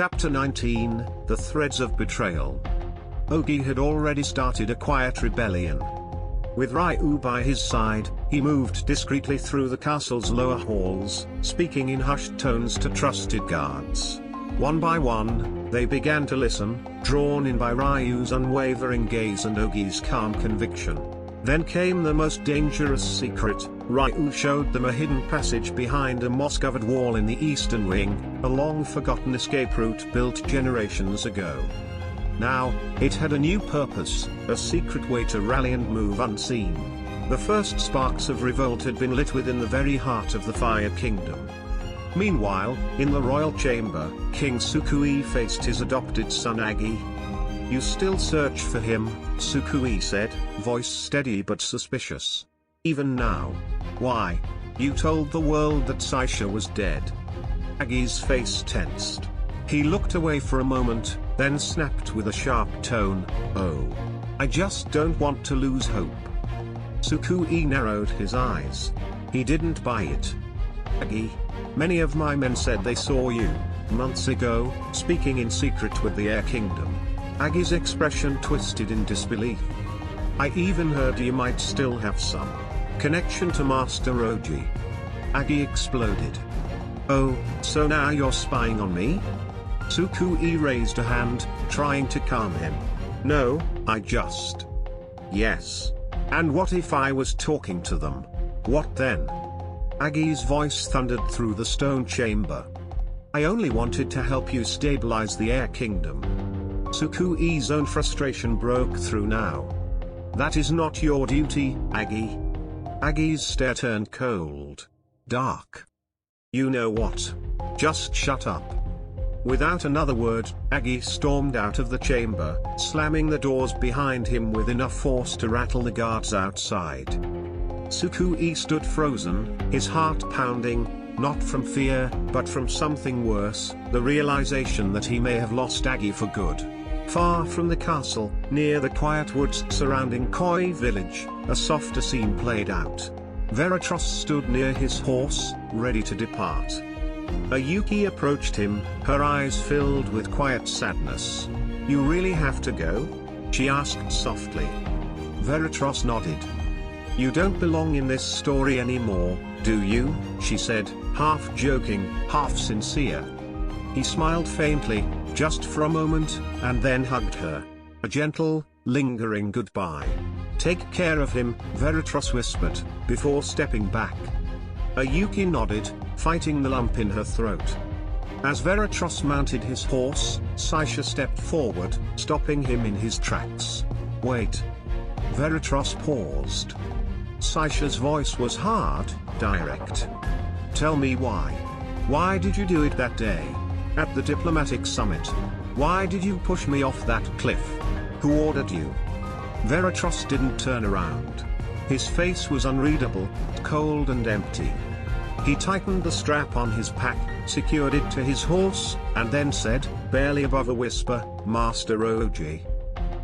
Chapter 19, The Threads of Betrayal. Ogi had already started a quiet rebellion. With Ryu by his side, he moved discreetly through the castle's lower halls, speaking in hushed tones to trusted guards. One by one, they began to listen, drawn in by Ryu's unwavering gaze and Ogi's calm conviction. Then came the most dangerous secret. Ryu showed them a hidden passage behind a moss-covered wall in the eastern wing, a long-forgotten escape route built generations ago. Now, it had a new purpose, a secret way to rally and move unseen. The first sparks of revolt had been lit within the very heart of the Fire Kingdom. Meanwhile, in the royal chamber, King Sukui faced his adopted son Agi. "You still search for him," Sukui said, voice steady but suspicious. "Even now. Why? You told the world that Saisha was dead." Agi's face tensed. He looked away for a moment, then snapped with a sharp tone, "Oh. I just don't want to lose hope." Sukui narrowed his eyes. He didn't buy it. "Agi, many of my men said they saw you, months ago, speaking in secret with the Air Kingdom." Agi's expression twisted in disbelief. "I even heard you might still have some connection to Master Oji." Agi exploded. "Oh, so now you're spying on me?" Sukui raised a hand, trying to calm him. "No, I just..." "Yes. And what if I was talking to them? What then?" Agi's voice thundered through the stone chamber. "I only wanted to help you stabilize the Air Kingdom." Sukui's own frustration broke through now. "That is not your duty, Agi." Agi's stare turned cold. Dark. "You know what? Just shut up." Without another word, Agi stormed out of the chamber, slamming the doors behind him with enough force to rattle the guards outside. Sukui stood frozen, his heart pounding, not from fear, but from something worse, the realization that he may have lost Agi for good. Far from the castle, near the quiet woods surrounding Koi village, a softer scene played out. Veratros stood near his horse, ready to depart. Ayuki approached him, her eyes filled with quiet sadness. "You really have to go?" she asked softly. Veratros nodded. "You don't belong in this story anymore, do you?" she said, half joking, half sincere. He smiled faintly, just for a moment, and then hugged her. A gentle, lingering goodbye. "Take care of him," Veratros whispered, before stepping back. Ayuki nodded, fighting the lump in her throat. As Veratros mounted his horse, Saisha stepped forward, stopping him in his tracks. "Wait." Veratros paused. Saisha's voice was hard, direct. "Tell me why. Why did you do it that day? At the diplomatic summit? Why did you push me off that cliff? Who ordered you?" Veratros didn't turn around. His face was unreadable, cold and empty. He tightened the strap on his pack, secured it to his horse, and then said, barely above a whisper, "Master Oji."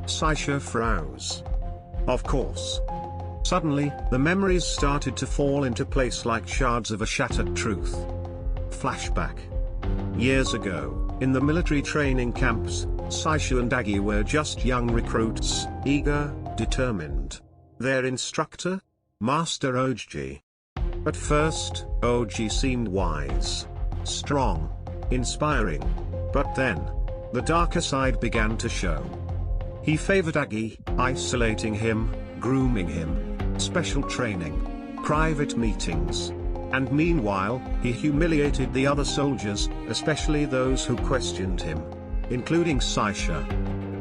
Saisha froze. "Of course." Suddenly, the memories started to fall into place like shards of a shattered truth. Flashback. Years ago, in the military training camps, Saisha and Agi were just young recruits, eager, determined. Their instructor? Master Oji. At first, Oji seemed wise, strong, inspiring. But then, the darker side began to show. He favored Agi, isolating him, grooming him, special training, private meetings. And meanwhile, he humiliated the other soldiers, especially those who questioned him, including Saisha.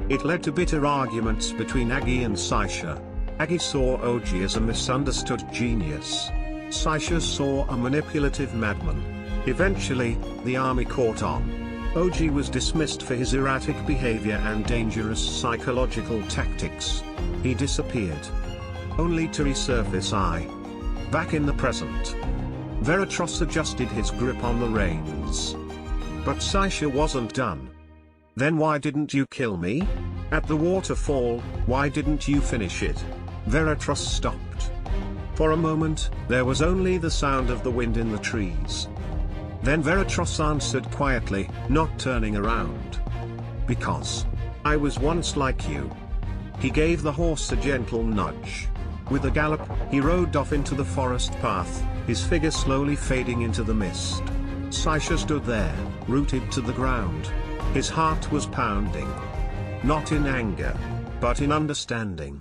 It led to bitter arguments between Agi and Saisha. Agi saw Oji as a misunderstood genius. Saisha saw a manipulative madman. Eventually, the army caught on. Oji was dismissed for his erratic behavior and dangerous psychological tactics. He disappeared. Only to resurface back in the present. Veratros adjusted his grip on the reins. But Saisha wasn't done. "Then why didn't you kill me? At the waterfall, why didn't you finish it?" Veratros stopped. For a moment, there was only the sound of the wind in the trees. Then Veratros answered quietly, not turning around. Because I was once like you. He gave the horse a gentle nudge. With a gallop, he rode off into the forest path, his figure slowly fading into the mist. Sisha stood there, rooted to the ground. His heart was pounding. Not in anger, but in understanding.